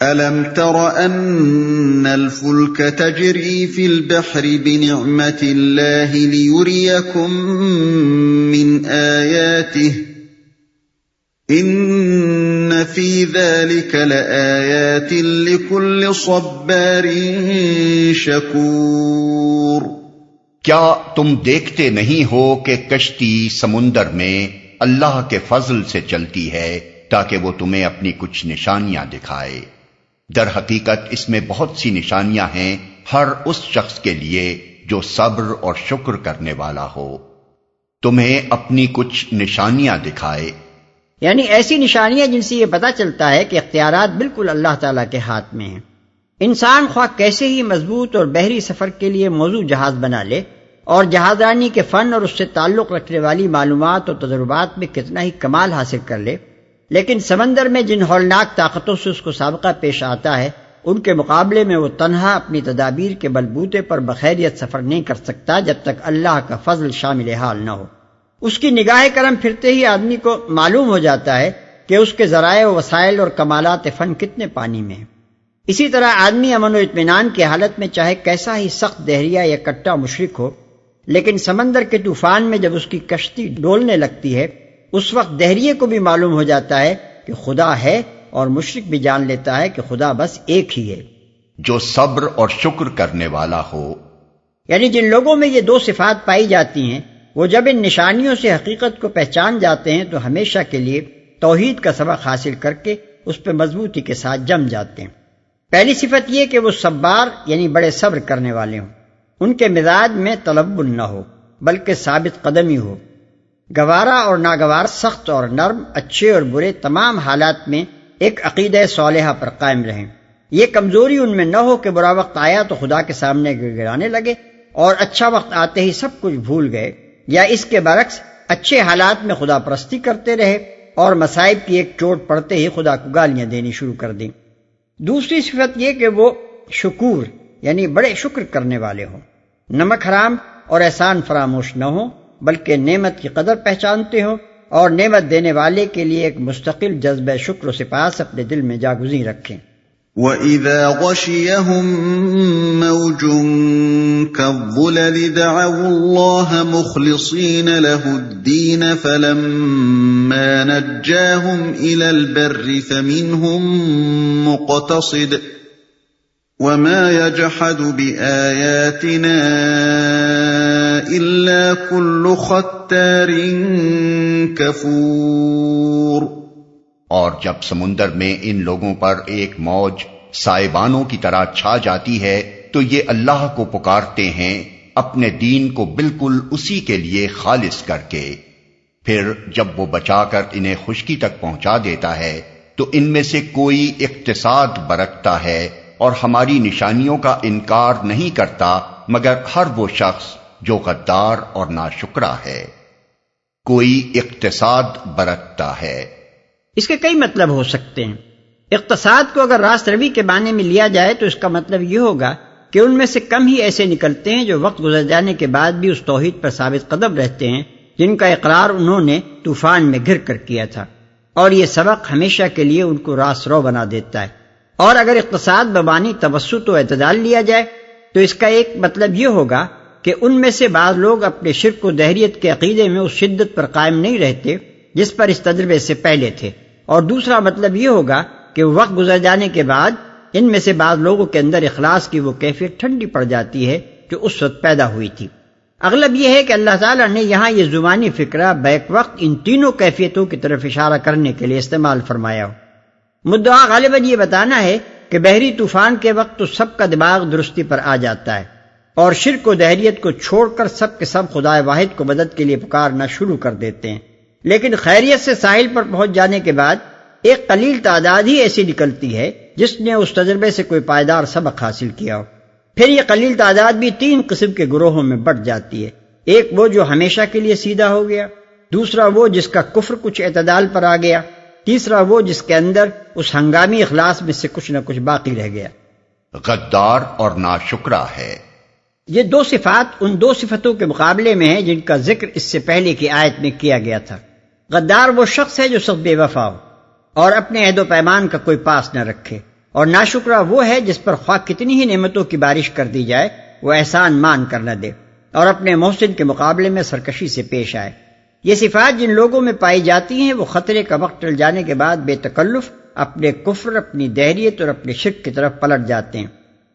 أَلَمْ تَرَ أَنَّ الْفُلْكَ تَجْرِي فِي الْبَحْرِ بِنِعْمَةِ اللَّهِ لِيُرِيَكُم مِّنْ آيَاتِهِ إِنَّ فِي ذَلِكَ لَآيَاتٍ لِكُلِّ صَبَّارٍ شَكُورٍ۔ کیا تم دیکھتے نہیں ہو کہ کشتی سمندر میں اللہ کے فضل سے چلتی ہے تاکہ وہ تمہیں اپنی کچھ نشانیاں دکھائے؟ در حقیقت اس میں بہت سی نشانیاں ہیں ہر اس شخص کے لیے جو صبر اور شکر کرنے والا ہو۔ تمہیں اپنی کچھ نشانیاں دکھائے، یعنی ایسی نشانیاں جن سے یہ پتہ چلتا ہے کہ اختیارات بالکل اللہ تعالیٰ کے ہاتھ میں ہیں۔ انسان خواہ کیسے ہی مضبوط اور بحری سفر کے لیے موزوں جہاز بنا لے اور جہاز رانی کے فن اور اس سے تعلق رکھنے والی معلومات اور تجربات میں کتنا ہی کمال حاصل کر لے، لیکن سمندر میں جن ہولناک طاقتوں سے اس کو سابقہ پیش آتا ہے ان کے مقابلے میں وہ تنہا اپنی تدابیر کے بلبوتے پر بخیریت سفر نہیں کر سکتا جب تک اللہ کا فضل شامل حال نہ ہو۔ اس کی نگاہ کرم پھرتے ہی آدمی کو معلوم ہو جاتا ہے کہ اس کے ذرائع و وسائل اور کمالات فن کتنے پانی میں ہیں۔ اسی طرح آدمی امن و اطمینان کی حالت میں چاہے کیسا ہی سخت دہریہ یا کٹا مشرک ہو، لیکن سمندر کے طوفان میں جب اس کی کشتی ڈولنے لگتی ہے اس وقت دہریے کو بھی معلوم ہو جاتا ہے کہ خدا ہے، اور مشرک بھی جان لیتا ہے کہ خدا بس ایک ہی ہے جو صبر اور شکر کرنے والا ہو۔ یعنی جن لوگوں میں یہ دو صفات پائی جاتی ہیں وہ جب ان نشانیوں سے حقیقت کو پہچان جاتے ہیں تو ہمیشہ کے لیے توحید کا سبق حاصل کر کے اس پہ مضبوطی کے ساتھ جم جاتے ہیں۔ پہلی صفت یہ کہ وہ صبار یعنی بڑے صبر کرنے والے ہوں، ان کے مزاج میں تلبن نہ ہو بلکہ ثابت قدمی ہو، گوارا اور ناگوار، سخت اور نرم، اچھے اور برے تمام حالات میں ایک عقیدہ صالحہ پر قائم رہیں۔ یہ کمزوری ان میں نہ ہو کہ برا وقت آیا تو خدا کے سامنے گڑگڑانے لگے اور اچھا وقت آتے ہی سب کچھ بھول گئے، یا اس کے برعکس اچھے حالات میں خدا پرستی کرتے رہے اور مصائب کی ایک چوٹ پڑتے ہی خدا کو گالیاں دینی شروع کر دیں۔ دوسری صفت یہ کہ وہ شکور یعنی بڑے شکر کرنے والے ہوں، نمک حرام اور احسان فراموش نہ ہوں بلکہ نعمت کی قدر پہچانتے ہوں اور نعمت دینے والے کے لیے ایک مستقل جذبہ شکر و سپاس اپنے دل میں جاگزیں رکھیں۔ وَإِذَا غَشِيَهُم مَّوْجٌ كَالظُّلَلِ دَعَوُا اللَّهَ مُخْلِصِينَ لَهُ الدِّينَ فَلَمَّا نَجَّاهُمْ إِلَى الْبَرِّ فَمِنْهُم مُّقْتَصِدٌ وَمَا يَجْحَدُ بِآيَاتِنَا إِلَّا كُلُّ خَتَّارٍ كَفُورٍ۔ اور جب سمندر میں ان لوگوں پر ایک موج سائبانوں کی طرح چھا جاتی ہے تو یہ اللہ کو پکارتے ہیں اپنے دین کو بالکل اسی کے لیے خالص کر کے، پھر جب وہ بچا کر انہیں خشکی تک پہنچا دیتا ہے تو ان میں سے کوئی اقتصاد برتتا ہے اور ہماری نشانیوں کا انکار نہیں کرتا مگر ہر وہ شخص جو غدار اور ناشکرا ہے۔ کوئی اقتصاد برتتا ہے، اس کے کئی مطلب ہو سکتے ہیں۔ اقتصاد کو اگر راست روی کے معنی میں لیا جائے تو اس کا مطلب یہ ہوگا کہ ان میں سے کم ہی ایسے نکلتے ہیں جو وقت گزر جانے کے بعد بھی اس توحید پر ثابت قدم رہتے ہیں جن کا اقرار انہوں نے طوفان میں گر کر کیا تھا، اور یہ سبق ہمیشہ کے لیے ان کو راست رو بنا دیتا ہے۔ اور اگر اقتصاد بمعنی توسط و اعتدال لیا جائے تو اس کا ایک مطلب یہ ہوگا کہ ان میں سے بعض لوگ اپنے شرک و دہریت کے عقیدے میں اس شدت پر قائم نہیں رہتے جس پر اس تجربے سے پہلے تھے، اور دوسرا مطلب یہ ہوگا کہ وقت گزر جانے کے بعد ان میں سے بعض لوگوں کے اندر اخلاص کی وہ کیفیت ٹھنڈی پڑ جاتی ہے جو اس وقت پیدا ہوئی تھی۔ اغلب یہ ہے کہ اللہ تعالیٰ نے یہاں یہ زبانی فکرہ بیک وقت ان تینوں کیفیتوں کی طرف اشارہ کرنے کے لیے استعمال فرمایا ہو۔ مدعا غالباً یہ بتانا ہے کہ بحری طوفان کے وقت تو سب کا دماغ درستی پر آ جاتا ہے اور شرک و دہریت کو چھوڑ کر سب کے سب خدا واحد کو مدد کے لیے پکارنا شروع کر دیتے ہیں، لیکن خیریت سے ساحل پر پہنچ جانے کے بعد ایک قلیل تعداد ہی ایسی نکلتی ہے جس نے اس تجربے سے کوئی پائیدار سبق حاصل کیا ہو۔ پھر یہ قلیل تعداد بھی تین قسم کے گروہوں میں بٹ جاتی ہے، ایک وہ جو ہمیشہ کے لیے سیدھا ہو گیا، دوسرا وہ جس کا کفر کچھ اعتدال پر آ گیا، تیسرا وہ جس کے اندر اس ہنگامی اخلاص میں سے کچھ نہ کچھ باقی رہ گیا۔ غدار اور ناشکرا ہے۔ یہ دو صفات ان دو صفتوں کے مقابلے میں ہیں جن کا ذکر اس سے پہلے کی آیت میں کیا گیا تھا۔ غدار وہ شخص ہے جو سخت بے وفا ہو اور اپنے عہد و پیمان کا کوئی پاس نہ رکھے، اور ناشکرا وہ ہے جس پر خواہ کتنی ہی نعمتوں کی بارش کر دی جائے وہ احسان مان کر نہ دے اور اپنے محسن کے مقابلے میں سرکشی سے پیش آئے۔ یہ صفات جن لوگوں میں پائی جاتی ہیں وہ خطرے کا وقت ٹل جانے کے بعد بے تکلف اپنے کفر، اپنی دہریت اور اپنے شرک کی طرف پلٹ جاتے ہیں۔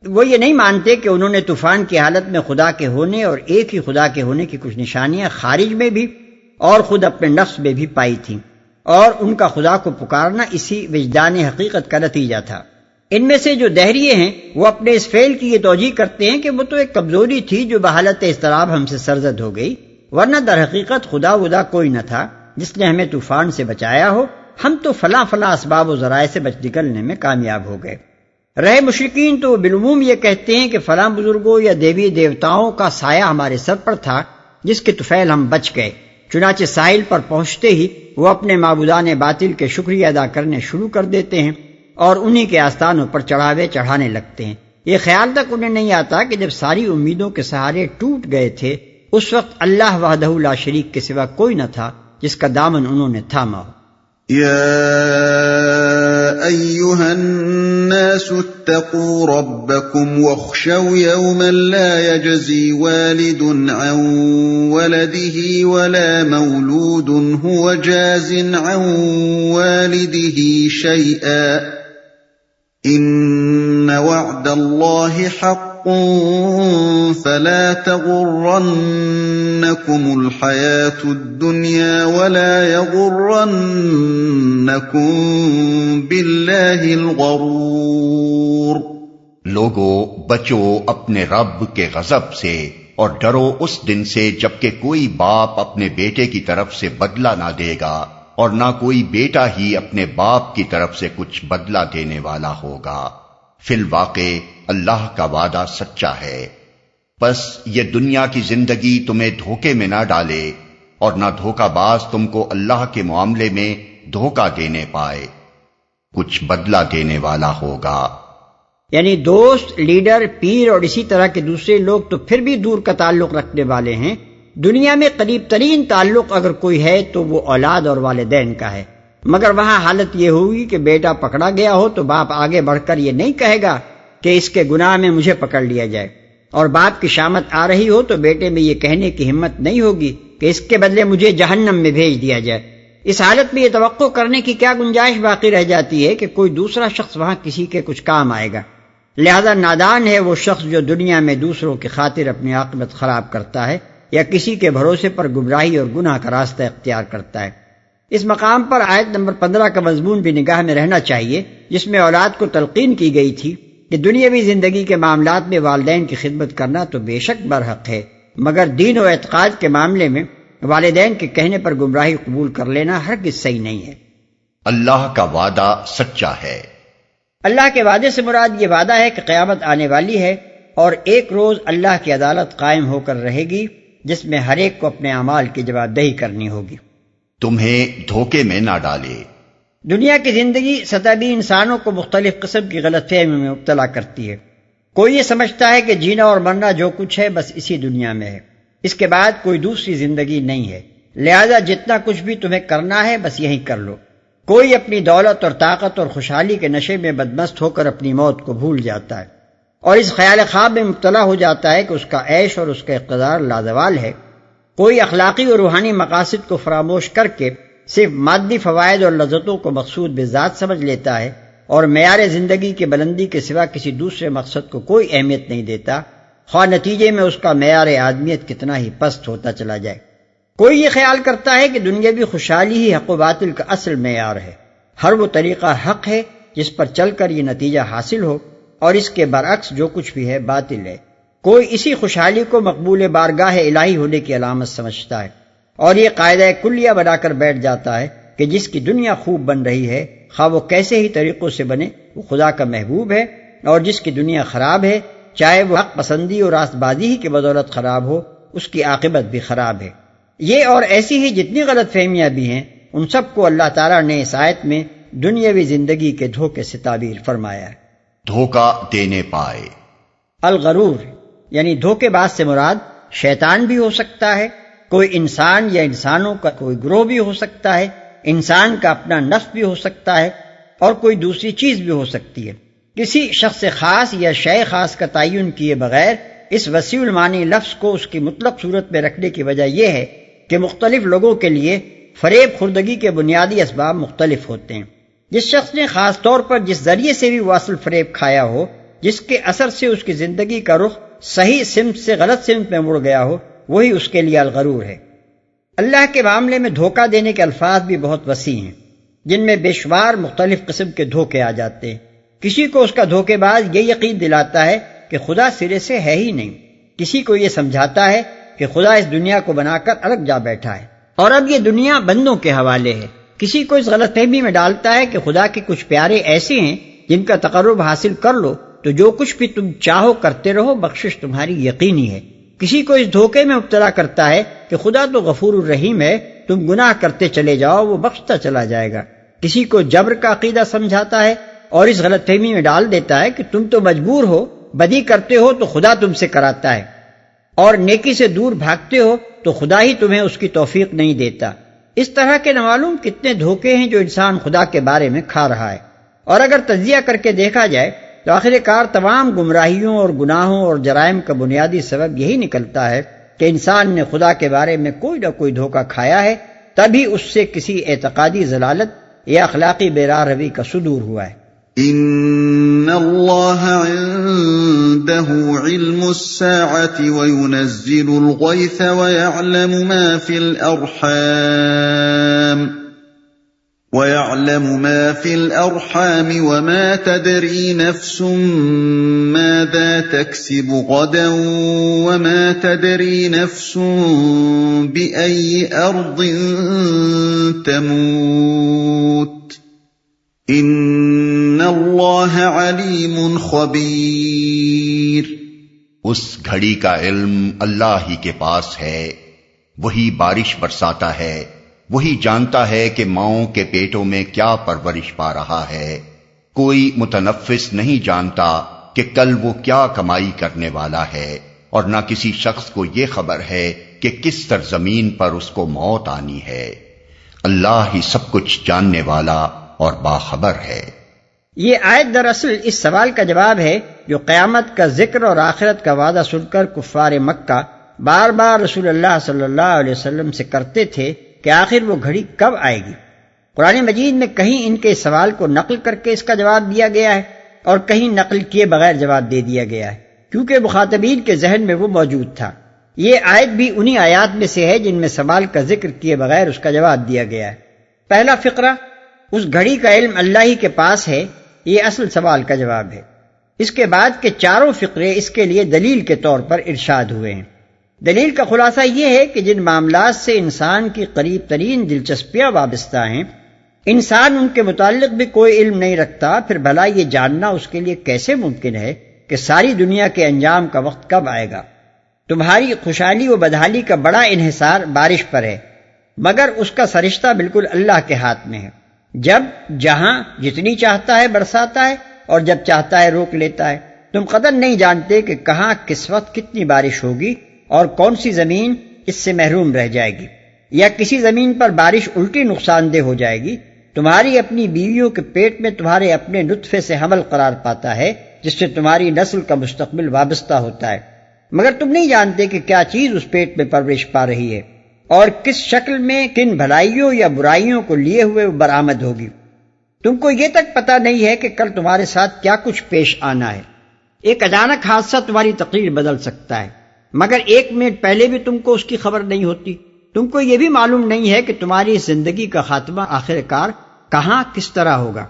وہ یہ نہیں مانتے کہ انہوں نے طوفان کی حالت میں خدا کے ہونے اور ایک ہی خدا کے ہونے کی کچھ نشانیاں خارج میں بھی اور خود اپنے نفس میں بھی پائی تھیں، اور ان کا خدا کو پکارنا اسی وجدان حقیقت کا نتیجہ تھا۔ ان میں سے جو دہریے ہیں وہ اپنے اس فعل کی یہ توجیہ کرتے ہیں کہ وہ تو ایک کمزوری تھی جو بحالت اضطراب ہم سے سرزد ہو گئی، ورنہ در حقیقت خدا ودا کوئی نہ تھا جس نے ہمیں طوفان سے بچایا ہو، ہم تو فلاں فلاں اسباب و ذرائع سے بچ نکلنے میں کامیاب ہو گئے۔ رہے مشرکین تو بالعموم یہ کہتے ہیں کہ فلاں بزرگوں یا دیوی دیوتاؤں کا سایہ ہمارے سر پر تھا جس کے طفیل ہم بچ گئے، چنانچہ ساحل پر پہنچتے ہی وہ اپنے معبودان باطل کے شکریہ ادا کرنے شروع کر دیتے ہیں اور انہی کے آستانوں پر چڑھاوے چڑھانے لگتے ہیں۔ یہ خیال تک انہیں نہیں آتا کہ جب ساری امیدوں کے سہارے ٹوٹ گئے تھے اس وقت اللہ وحدہ لا شریک کے سوا کوئی نہ تھا جس کا دامن انہوں نے تھاما ہو۔ يا أيها الناس اتقوا ربكم واخشوا يوما لا يجزي والد عن ولده ولا مولود هو جاز عن والده شيئا إن وعد الله حق فلا تغرنكم الحياة الدنيا ولا يغرنكم بالله الغرور۔ لوگو بچو اپنے رب کے غضب سے اور ڈرو اس دن سے جبکہ کوئی باپ اپنے بیٹے کی طرف سے بدلہ نہ دے گا اور نہ کوئی بیٹا ہی اپنے باپ کی طرف سے کچھ بدلہ دینے والا ہوگا۔ فی الواقع اللہ کا وعدہ سچا ہے، بس یہ دنیا کی زندگی تمہیں دھوکے میں نہ ڈالے اور نہ دھوکہ باز تم کو اللہ کے معاملے میں دھوکہ دینے پائے، کچھ بدلہ دینے والا ہوگا۔ یعنی دوست، لیڈر، پیر اور اسی طرح کے دوسرے لوگ تو پھر بھی دور کا تعلق رکھنے والے ہیں، دنیا میں قریب ترین تعلق اگر کوئی ہے تو وہ اولاد اور والدین کا ہے، مگر وہاں حالت یہ ہوگی کہ بیٹا پکڑا گیا ہو تو باپ آگے بڑھ کر یہ نہیں کہے گا کہ اس کے گناہ میں مجھے پکڑ لیا جائے، اور باپ کی شامت آ رہی ہو تو بیٹے میں یہ کہنے کی ہمت نہیں ہوگی کہ اس کے بدلے مجھے جہنم میں بھیج دیا جائے۔ اس حالت میں یہ توقع کرنے کی کیا گنجائش باقی رہ جاتی ہے کہ کوئی دوسرا شخص وہاں کسی کے کچھ کام آئے گا؟ لہذا نادان ہے وہ شخص جو دنیا میں دوسروں کی خاطر اپنی عاقبت خراب کرتا ہے یا کسی کے بھروسے پر گمراہی اور گناہ کا راستہ اختیار کرتا ہے۔ اس مقام پر آیت نمبر 15 کا مضمون بھی نگاہ میں رہنا چاہیے، جس میں اولاد کو تلقین کی گئی تھی کہ دنیاوی زندگی کے معاملات میں والدین کی خدمت کرنا تو بے شک برحق ہے، مگر دین و اعتقاد کے معاملے میں والدین کے کہنے پر گمراہی قبول کر لینا ہرگز صحیح نہیں ہے۔ اللہ کا وعدہ سچا ہے۔ اللہ کے وعدے سے مراد یہ وعدہ ہے کہ قیامت آنے والی ہے اور ایک روز اللہ کی عدالت قائم ہو کر رہے گی جس میں ہر ایک کو اپنے اعمال کی جواب دہی کرنی ہوگی۔ تمہیں دھوکے میں نہ ڈالے۔ دنیا کی زندگی سطحی انسانوں کو مختلف قسم کی غلط فہمی میں مبتلا کرتی ہے۔ کوئی یہ سمجھتا ہے کہ جینا اور مرنا جو کچھ ہے بس اسی دنیا میں ہے، اس کے بعد کوئی دوسری زندگی نہیں ہے، لہذا جتنا کچھ بھی تمہیں کرنا ہے بس یہی کر لو۔ کوئی اپنی دولت اور طاقت اور خوشحالی کے نشے میں بدمست ہو کر اپنی موت کو بھول جاتا ہے اور اس خیال خواب میں مبتلا ہو جاتا ہے کہ اس کا عیش اور اس کا اقتدار لازوال ہے۔ کوئی اخلاقی اور روحانی مقاصد کو فراموش کر کے صرف مادی فوائد اور لذتوں کو مقصود بذات سمجھ لیتا ہے اور معیار زندگی کی بلندی کے سوا کسی دوسرے مقصد کو کوئی اہمیت نہیں دیتا، خواہ نتیجے میں اس کا معیار آدمیت کتنا ہی پست ہوتا چلا جائے۔ کوئی یہ خیال کرتا ہے کہ دنیاوی خوشحالی ہی حق و باطل کا اصل معیار ہے، ہر وہ طریقہ حق ہے جس پر چل کر یہ نتیجہ حاصل ہو اور اس کے برعکس جو کچھ بھی ہے باطل ہے۔ کوئی اسی خوشحالی کو مقبول بارگاہ الہی ہونے کی علامت سمجھتا ہے اور یہ قاعدہ کلیہ بنا کر بیٹھ جاتا ہے کہ جس کی دنیا خوب بن رہی ہے خواہ وہ کیسے ہی طریقوں سے بنے وہ خدا کا محبوب ہے، اور جس کی دنیا خراب ہے چاہے وہ حق پسندی اور راست بازی ہی کی بدولت خراب ہو اس کی عاقبت بھی خراب ہے۔ یہ اور ایسی ہی جتنی غلط فہمیاں بھی ہیں ان سب کو اللہ تعالیٰ نے اس آیت میں دنیاوی زندگی کے دھوکے سے تعبیر فرمایا ہے۔ دھوکہ دینے پائے۔ الغرور یعنی دھوکے باز سے مراد شیطان بھی ہو سکتا ہے، کوئی انسان یا انسانوں کا کوئی گروہ بھی ہو سکتا ہے، انسان کا اپنا نفس بھی ہو سکتا ہے اور کوئی دوسری چیز بھی ہو سکتی ہے۔ کسی شخص خاص یا شے خاص کا تعین کیے بغیر اس وسیع المعنی لفظ کو اس کی مطلق صورت میں رکھنے کی وجہ یہ ہے کہ مختلف لوگوں کے لیے فریب خوردگی کے بنیادی اسباب مختلف ہوتے ہیں۔ جس شخص نے خاص طور پر جس ذریعے سے بھی وہ اصل فریب کھایا ہو، جس کے اثر سے اس کی زندگی کا رخ صحیح سمت سے غلط سمت میں مڑ گیا ہو، وہی اس کے لیے الغرور ہے۔ اللہ کے معاملے میں دھوکہ دینے کے الفاظ بھی بہت وسیع ہیں، جن میں بے شمار مختلف قسم کے دھوکے آ جاتے ہیں۔ کسی کو اس کا دھوکے باز یہ یقین دلاتا ہے کہ خدا سرے سے ہے ہی نہیں، کسی کو یہ سمجھاتا ہے کہ خدا اس دنیا کو بنا کر الگ جا بیٹھا ہے اور اب یہ دنیا بندوں کے حوالے ہے۔ کسی کو اس غلط فہمی میں ڈالتا ہے کہ خدا کے کچھ پیارے ایسے ہیں جن کا تقرب حاصل کر لو تو جو کچھ بھی تم چاہو کرتے رہو، بخشش تمہاری یقینی ہے۔ کسی کو اس دھوکے میں مبتلا کرتا ہے کہ خدا تو غفور الرحیم ہے، تم گناہ کرتے چلے جاؤ، وہ بخشتا چلا جائے گا۔ کسی کو جبر کا عقیدہ سمجھاتا ہے اور اس غلط فہمی میں ڈال دیتا ہے کہ تم تو مجبور ہو، بدی کرتے ہو تو خدا تم سے کراتا ہے، اور نیکی سے دور بھاگتے ہو تو خدا ہی تمہیں اس کی توفیق نہیں دیتا۔ اس طرح کے نہ معلوم کتنے دھوکے ہیں جو انسان خدا کے بارے میں کھا رہا ہے، اور اگر تجزیہ کر کے دیکھا جائے تو آخر کار تمام گمراہیوں اور گناہوں اور جرائم کا بنیادی سبب یہی نکلتا ہے کہ انسان نے خدا کے بارے میں کوئی نہ کوئی دھوکہ کھایا ہے، تبھی اس سے کسی اعتقادی ضلالت یا اخلاقی بے راہ روی کا صدور ہوا ہے۔ ان اللہ عنده علم الساعة وينزل الغيث ويعلم ما في الأرحام وما تدري نفس ماذا تكسب غدا وما تدري نفس بأي أرض تموت ان اللہ علیم خبیر۔ اس گھڑی کا علم اللہ ہی کے پاس ہے، وہی بارش برساتا ہے، وہی جانتا ہے کہ ماؤں کے پیٹوں میں کیا پرورش پا رہا ہے۔ کوئی متنفس نہیں جانتا کہ کل وہ کیا کمائی کرنے والا ہے، اور نہ کسی شخص کو یہ خبر ہے کہ کس سرزمین پر اس کو موت آنی ہے۔ اللہ ہی سب کچھ جاننے والا اور باخبر ہے۔ یہ آیت دراصل اس سوال کا جواب ہے جو قیامت کا ذکر اور آخرت کا وعدہ سن کر کفار مکہ بار بار رسول اللہ صلی اللہ علیہ وسلم سے کرتے تھے کہ آخر وہ گھڑی کب آئے گی۔ قرآن مجید میں کہیں ان کے سوال کو نقل کر کے اس کا جواب دیا گیا ہے اور کہیں نقل کیے بغیر جواب دے دیا گیا ہے، کیونکہ مخاطبین کے ذہن میں وہ موجود تھا۔ یہ آیت بھی انہی آیات میں سے ہے جن میں سوال کا ذکر کیے بغیر اس کا جواب دیا گیا ہے۔ پہلا فقرہ اس گھڑی کا علم اللہ ہی کے پاس ہے، یہ اصل سوال کا جواب ہے۔ اس کے بعد کے چاروں فقرے اس کے لیے دلیل کے طور پر ارشاد ہوئے ہیں۔ دلیل کا خلاصہ یہ ہے کہ جن معاملات سے انسان کی قریب ترین دلچسپیاں وابستہ ہیں، انسان ان کے متعلق بھی کوئی علم نہیں رکھتا، پھر بھلا یہ جاننا اس کے لیے کیسے ممکن ہے کہ ساری دنیا کے انجام کا وقت کب آئے گا؟ تمہاری خوشحالی و بدحالی کا بڑا انحصار بارش پر ہے، مگر اس کا سرشتہ بالکل اللہ کے ہاتھ میں ہے۔ جب جہاں جتنی چاہتا ہے برساتا ہے اور جب چاہتا ہے روک لیتا ہے۔ تم قدر نہیں جانتے کہ کہاں کس وقت کتنی بارش ہوگی اور کون سی زمین اس سے محروم رہ جائے گی، یا کسی زمین پر بارش الٹی نقصان دہ ہو جائے گی۔ تمہاری اپنی بیویوں کے پیٹ میں تمہارے اپنے نطفے سے حمل قرار پاتا ہے، جس سے تمہاری نسل کا مستقبل وابستہ ہوتا ہے، مگر تم نہیں جانتے کہ کیا چیز اس پیٹ میں پرورش پا رہی ہے اور کس شکل میں کن بھلائیوں یا برائیوں کو لیے ہوئے وہ برآمد ہوگی۔ تم کو یہ تک پتہ نہیں ہے کہ کل تمہارے ساتھ کیا کچھ پیش آنا ہے۔ ایک اچانک حادثہ تمہاری تقریر بدل سکتا ہے، مگر 1 منٹ پہلے بھی تم کو اس کی خبر نہیں ہوتی۔ تم کو یہ بھی معلوم نہیں ہے کہ تمہاری زندگی کا خاتمہ آخر کار کہاں کس طرح ہوگا۔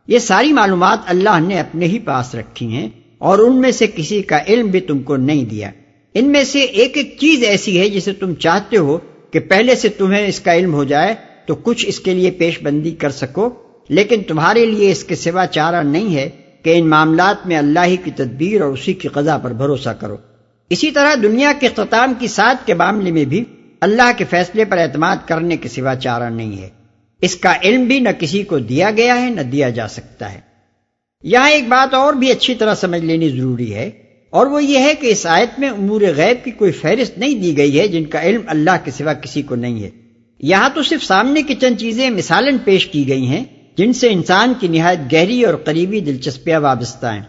یہ ساری معلومات اللہ نے اپنے ہی پاس رکھی ہیں، اور ان میں سے کسی کا علم بھی تم کو نہیں دیا۔ ان میں سے ایک ایک چیز ایسی ہے جسے تم چاہتے ہو کہ پہلے سے تمہیں اس کا علم ہو جائے تو کچھ اس کے لیے پیش بندی کر سکو، لیکن تمہارے لیے اس کے سوا چارہ نہیں ہے کہ ان معاملات میں اللہ ہی کی تدبیر اور اسی کی قضا پر بھروسہ کرو۔ اسی طرح دنیا کے اختتام کی ساعت کے معاملے میں بھی اللہ کے فیصلے پر اعتماد کرنے کے سوا چارہ نہیں ہے۔ اس کا علم بھی نہ کسی کو دیا گیا ہے نہ دیا جا سکتا ہے۔ یہاں ایک بات اور بھی اچھی طرح سمجھ لینی ضروری ہے، اور وہ یہ ہے کہ اس آیت میں امور غیب کی کوئی فہرست نہیں دی گئی ہے جن کا علم اللہ کے سوا کسی کو نہیں ہے۔ یہاں تو صرف سامنے کی چند چیزیں مثالاً پیش کی گئی ہیں جن سے انسان کی نہایت گہری اور قریبی دلچسپیاں وابستہ ہیں،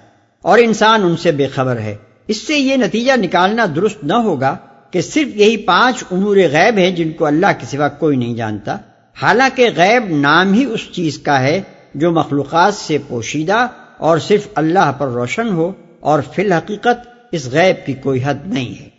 اور انسان ان سے بے خبر ہے۔ اس سے یہ نتیجہ نکالنا درست نہ ہوگا کہ صرف یہی 5 امور غیب ہیں جن کو اللہ کے سوا کوئی نہیں جانتا، حالانکہ غیب نام ہی اس چیز کا ہے جو مخلوقات سے پوشیدہ اور صرف اللہ پر روشن ہو، اور فی الحقیقت اس غیب کی کوئی حد نہیں ہے۔